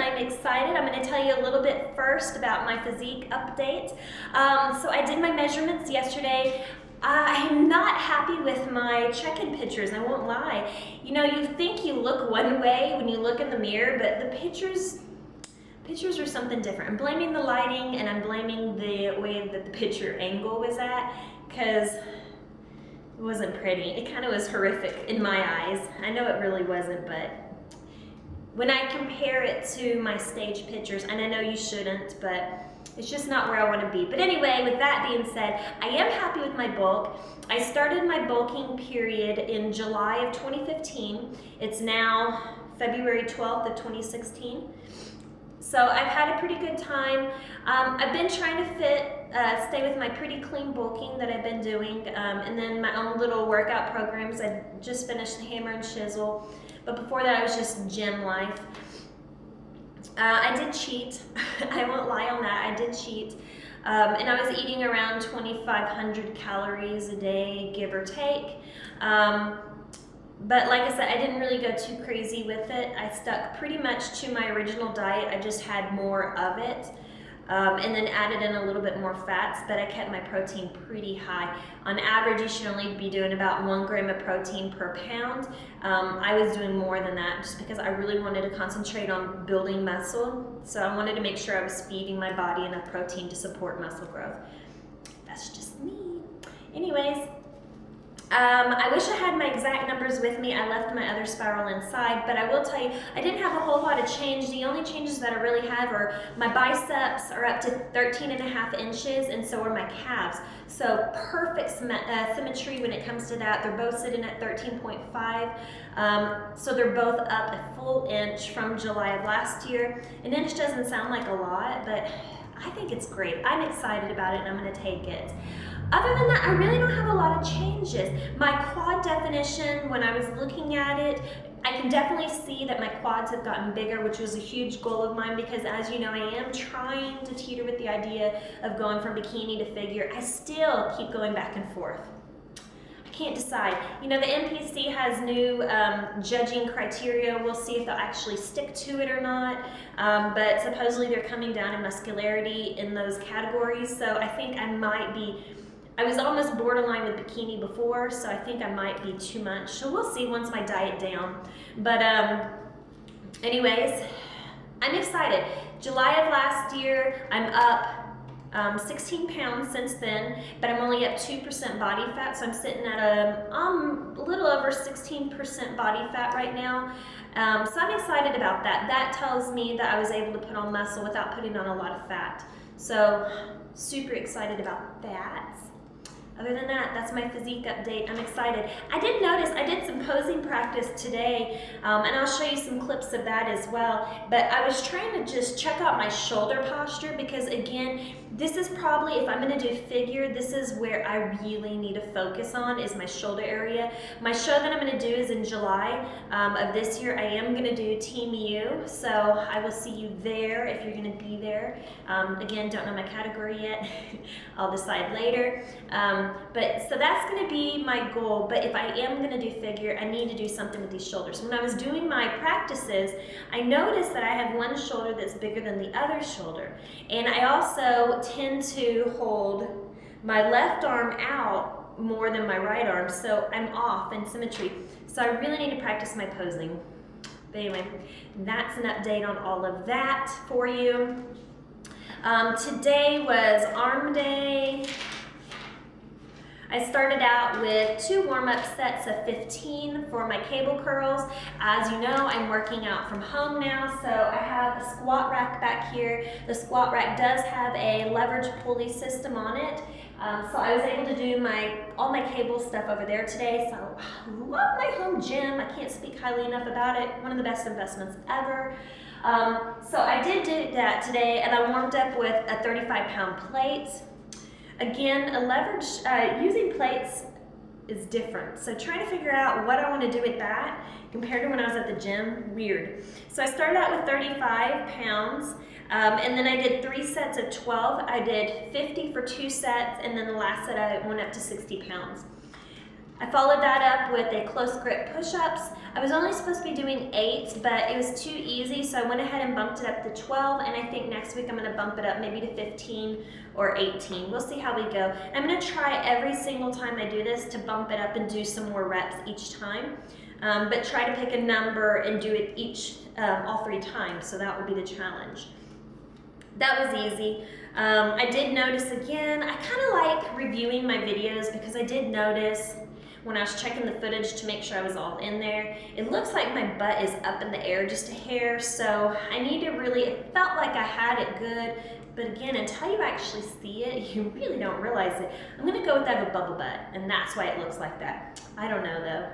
I'm excited. I'm going to tell you a little bit first about my physique update. So I did my measurements yesterday. I'm not happy with my check-in pictures, I won't lie. You know, you think you look one way when you look in the mirror, but the pictures are something different. I'm blaming the lighting, and I'm blaming the way that the picture angle was at, because it wasn't pretty. It kind of was horrific in my eyes. I know it really wasn't, but when I compare it to my stage pictures, and I know you shouldn't, but it's just not where I want to be. But anyway, with that being said, I am happy with my bulk. I started my bulking period in July of 2015. It's now February 12th of 2016. So I've had a pretty good time. I've been trying to stay with my pretty clean bulking that I've been doing, and then my own little workout programs. I just finished the hammer and chisel, but before that I was just gym life. I did cheat. I won't lie on that. I did cheat. And I was eating around 2,500 calories a day, give or take. But like I said, I didn't really go too crazy with it. I stuck pretty much to my original diet. I just had more of it. And then added in a little bit more fats, but I kept my protein pretty high. On average, you should only be doing about 1 gram of protein per pound. I was doing more than that just because I really wanted to concentrate on building muscle. So I wanted to make sure I was feeding my body enough protein to support muscle growth. That's just me. Anyways, I wish I had my exact numbers with me. I left my other spiral inside, but I will tell you, I didn't have a whole lot of change. The only changes that I really have are my biceps are up to 13.5 inches, and so are my calves. So perfect symmetry when it comes to that. They're both sitting at 13.5. So they're both up a full inch from July of last year. An inch doesn't sound like a lot, but I think it's great. I'm excited about it, and I'm going to take it. Other than that, I really don't have a lot of changes. My quad definition, when I was looking at it, I can definitely see that my quads have gotten bigger, which was a huge goal of mine because, as you know, I am trying to teeter with the idea of going from bikini to figure. I still keep going back and forth. I can't decide. You know, the NPC has new judging criteria. We'll see if they'll actually stick to it or not. But supposedly they're coming down in muscularity in those categories. So I think I was almost borderline with bikini before, so I think I might be too much. So we'll see once my diet down. But anyways, I'm excited. July of last year, I'm up 16 pounds since then, but I'm only up 2% body fat, so I'm sitting at a little over 16% body fat right now. So I'm excited about that. That tells me that I was able to put on muscle without putting on a lot of fat. So super excited about that. Other than that, that's my physique update. I'm excited. I did notice I did some posing practice today, and I'll show you some clips of that as well. But I was trying to just check out my shoulder posture because, again, this is probably, if I'm going to do figure, this is where I really need to focus on is my shoulder area. My show that I'm going to do is in July of this year. I am going to do Team U, so I will see you there if you're going to be there. Again, don't know my category yet. I'll decide later. But so that's going to be my goal. But if I am going to do figure, I need to do something with these shoulders. When I was doing my practices, I noticed that I have one shoulder that's bigger than the other shoulder. And I also tend to hold my left arm out more than my right arm, so I'm off in symmetry. So I really need to practice my posing. But anyway, that's an update on all of that for you. Today was arm day. I started out with 2 warm-up sets of 15 for my cable curls. As you know, I'm working out from home now, so I have a squat rack back here. The squat rack does have a leverage pulley system on it. So I was able to do all my cable stuff over there today. So I love my home gym. I can't speak highly enough about it. One of the best investments ever. So I did do that today, and I warmed up with a 35-pound plate. Again, using plates is different. So trying to figure out what I want to do with that compared to when I was at the gym, weird. So I started out with 35 pounds, and then I did 3 sets of 12. I did 50 for 2 sets, and then the last set I went up to 60 pounds. I followed that up with a close grip push-ups. I was only supposed to be doing 8, but it was too easy, so I went ahead and bumped it up to 12, and I think next week I'm gonna bump it up maybe to 15 or 18. We'll see how we go. I'm gonna try every single time I do this to bump it up and do some more reps each time, but try to pick a number and do it all 3 times, so that will be the challenge. That was easy. I did notice again, I kind of like reviewing my videos because I did notice when I was checking the footage to make sure I was all in there, it looks like my butt is up in the air just a hair, so I need to really, it felt like I had it good, but again, until you actually see it, you really don't realize it. I'm gonna go with I have a bubble butt, and that's why it looks like that. I don't know though.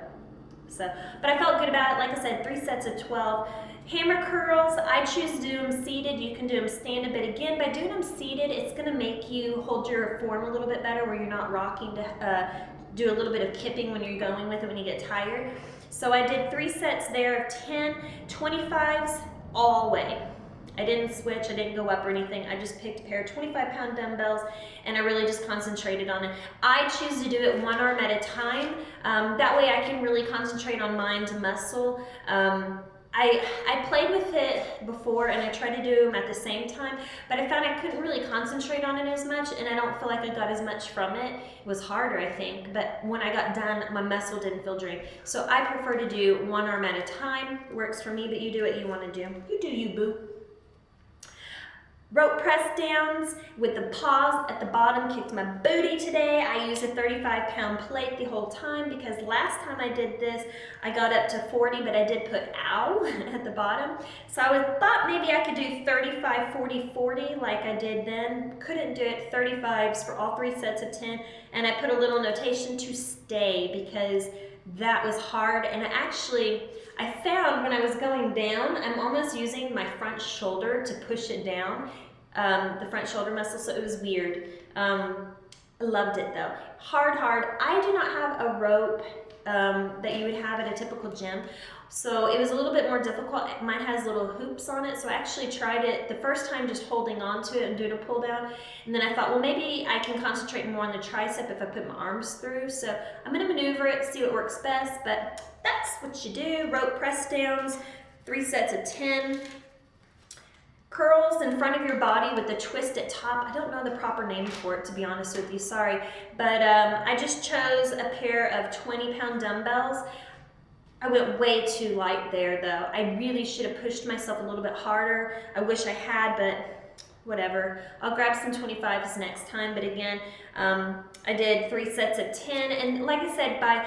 So, but I felt good about it. Like I said, 3 sets of 12. Hammer curls, I choose to do them seated. You can do them standing, but again, by doing them seated, it's gonna make you hold your form a little bit better where you're not rocking to do a little bit of kipping when you're going with it when you get tired. So I did 3 sets there of 10, 25s all the way. I didn't switch, I didn't go up or anything. I just picked a pair of 25-pound dumbbells and I really just concentrated on it. I choose to do it 1 arm at a time. That way I can really concentrate on mind to muscle. I played with it before and I tried to do them at the same time, but I found I couldn't really concentrate on it as much and I don't feel like I got as much from it. It was harder, I think, but when I got done, my muscle didn't feel drained. So I prefer to do 1 arm at a time. It works for me, but you do what you want to do. You do you, boo. Rope press downs with the paws at the bottom, kicked my booty today. I used a 35-pound plate the whole time because last time I did this, I got up to 40, but I did put ow at the bottom. So I thought maybe I could do 35, 40, 40 like I did then. Couldn't do it, 35s for all 3 sets of 10. And I put a little notation to stay because that was hard. And I found when I was going down, I'm almost using my front shoulder to push it down, the front shoulder muscle, so it was weird. I loved it though. Hard. I do not have a rope that you would have at a typical gym, so it was a little bit more difficult. Mine has little hoops on it, so I actually tried it the first time just holding on to it and doing a pull down, and then I thought, well, maybe I can concentrate more on the tricep if I put my arms through, so I'm going to maneuver it, see what works best, but that's what you do. Rope press downs, 3 sets of 10. Curls in front of your body with the twist at top. I don't know the proper name for it, to be honest with you, sorry. But I just chose a pair of 20-pound dumbbells. I went way too light there though. I really should have pushed myself a little bit harder. I wish I had, but whatever. I'll grab some 25s next time, but again, I did 3 sets of 10, and like I said, by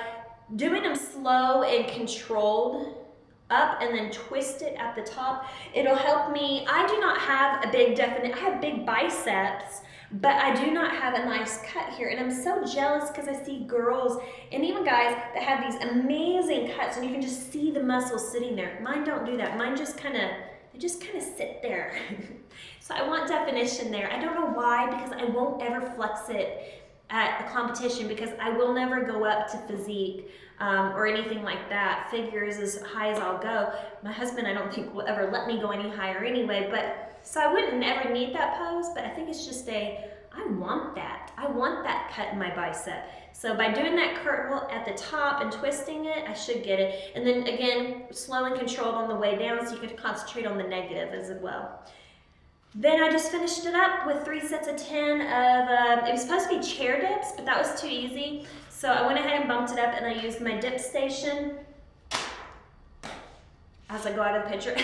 doing them slow and controlled, up and then twist it at the top, it'll help me. I do not have a big I have big biceps, but I do not have a nice cut here, and I'm so jealous because I see girls and even guys that have these amazing cuts and you can just see the muscles sitting there. Mine don't do that. Mine just kind of sit there. So I want definition there. I don't know why, because I won't ever flex it at a competition because I will never go up to physique or anything like that. Figure is as high as I'll go. My husband, I don't think, will ever let me go any higher anyway, but so I wouldn't ever need that pose, but I think it's just I want that. I want that cut in my bicep. So by doing that curl at the top and twisting it, I should get it. And then again, slow and controlled on the way down so you can concentrate on the negative as well. Then I just finished it up with 3 sets of 10 of, it was supposed to be chair dips, but that was too easy. So I went ahead and bumped it up and I used my dip station. As I go out of the picture,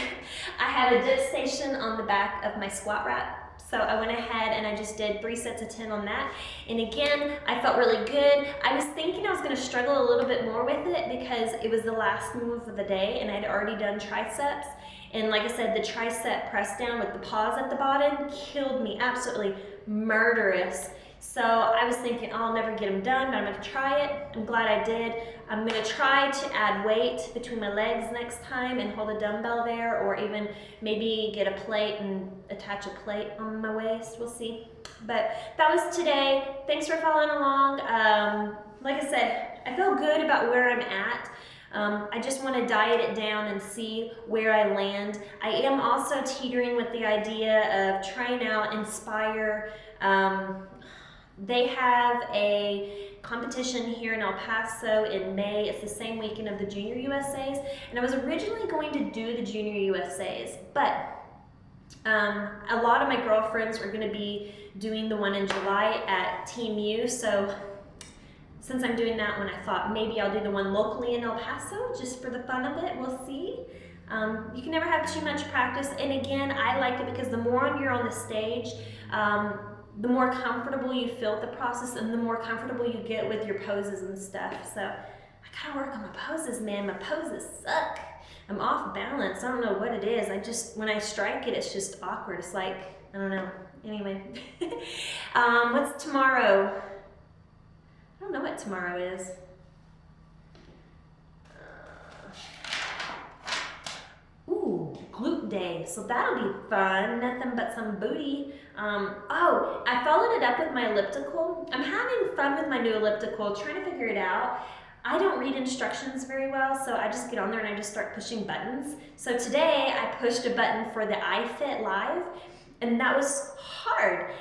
I have a dip station on the back of my squat rack. So I went ahead and I just did 3 sets of 10 on that. And again, I felt really good. I was thinking I was gonna struggle a little bit more with it because it was the last move of the day and I'd already done triceps. And like I said, the tricep press down with the paws at the bottom killed me, absolutely murderous. So I was thinking, oh, I'll never get them done, but I'm gonna try it. I'm glad I did. I'm gonna try to add weight between my legs next time and hold a dumbbell there, or even maybe get a plate and attach a plate on my waist, we'll see. But that was today. Thanks for following along. Like I said, I feel good about where I'm at. I just want to diet it down and see where I land. I am also teetering with the idea of trying out Inspire. They have a competition here in El Paso in May. It's the same weekend of the Junior USAs, and I was originally going to do the Junior USAs, but a lot of my girlfriends are going to be doing the one in July at Team U, so since I'm doing that one, I thought maybe I'll do the one locally in El Paso just for the fun of it. We'll see. You can never have too much practice, and again, I liked it because the more you're on the stage, the more comfortable you feel with the process and the more comfortable you get with your poses and stuff. So I gotta work on my poses, man. My poses suck. I'm off balance. I don't know what it is. When I strike it, it's just awkward. It's like, I don't know. Anyway, what's tomorrow? I don't know what tomorrow is. Ooh, glute day. So that'll be fun. Nothing but some booty. Oh, I followed it up with my elliptical. I'm having fun with my new elliptical, trying to figure it out. I don't read instructions very well, so I just get on there and I just start pushing buttons. So today I pushed a button for the iFit Live, and that was hard.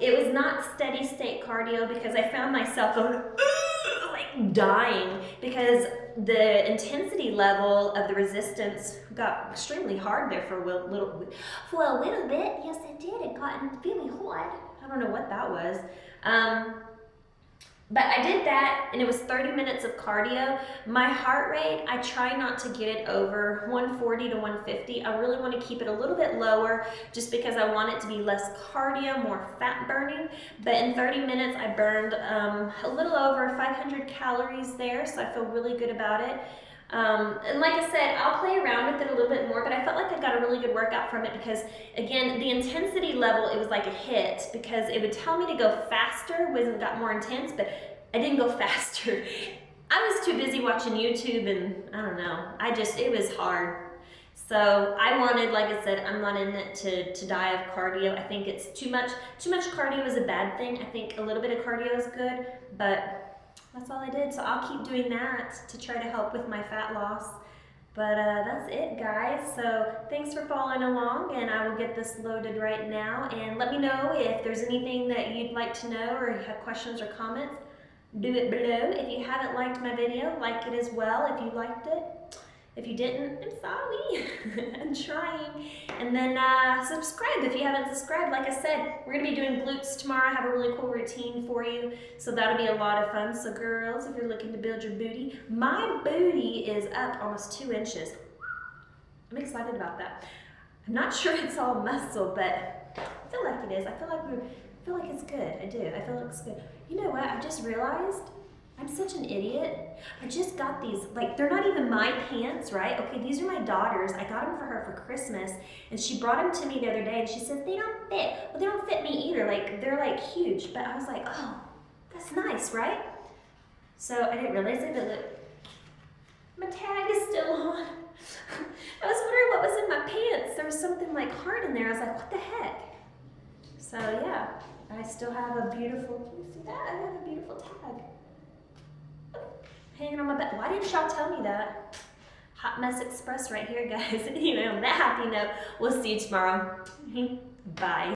It was not steady state cardio because I found myself going, like dying, because the intensity level of the resistance got extremely hard there for a little bit. Yes, it did. It got really hard. I don't know what that was. But I did that, and it was 30 minutes of cardio. My heart rate, I try not to get it over 140 to 150. I really want to keep it a little bit lower just because I want it to be less cardio, more fat burning. But in 30 minutes, I burned a little over 500 calories there, so I feel really good about it. And like I said, I'll play around with it a little bit more, but I felt like I got a really good workout from it because, again, the intensity level, it was like a hit because it would tell me to go faster when it got more intense, but I didn't go faster. I was too busy watching YouTube and I don't know, it was hard. So I wanted, like I said, I'm not in it to die of cardio. I think it's too much cardio is a bad thing. I think a little bit of cardio is good, but that's all I did, so I'll keep doing that to try to help with my fat loss. But that's it, guys. So thanks for following along, and I will get this loaded right now. And let me know if there's anything that you'd like to know or you have questions or comments. Do it below. If you haven't liked my video, like it as well if you liked it. If you didn't, I'm sorry. I'm trying. And then subscribe if you haven't subscribed. Like I said, we're going to be doing glutes tomorrow. I have a really cool routine for you. So that'll be a lot of fun. So girls, if you're looking to build your booty, my booty is up almost 2 inches. I'm excited about that. I'm not sure it's all muscle, but I feel like it is. I feel like it's good. I do. I feel like it's good. You know what? I just realized I'm such an idiot. I just got these, like, they're not even my pants, right? Okay, these are my daughter's. I got them for her for Christmas, and she brought them to me the other day, and she said, they don't fit. Well, they don't fit me either. Like, they're, like, huge. But I was like, oh, that's nice, right? So I didn't realize it, but look, my tag is still on. I was wondering what was in my pants. There was something, like, hard in there. I was like, what the heck? So, yeah, I still have a beautiful, can you see that? I have a beautiful tag hanging on my bed. Why didn't y'all tell me that? Hot Mess Express right here, guys. Anyway, on that happy note, we'll see you tomorrow. Bye.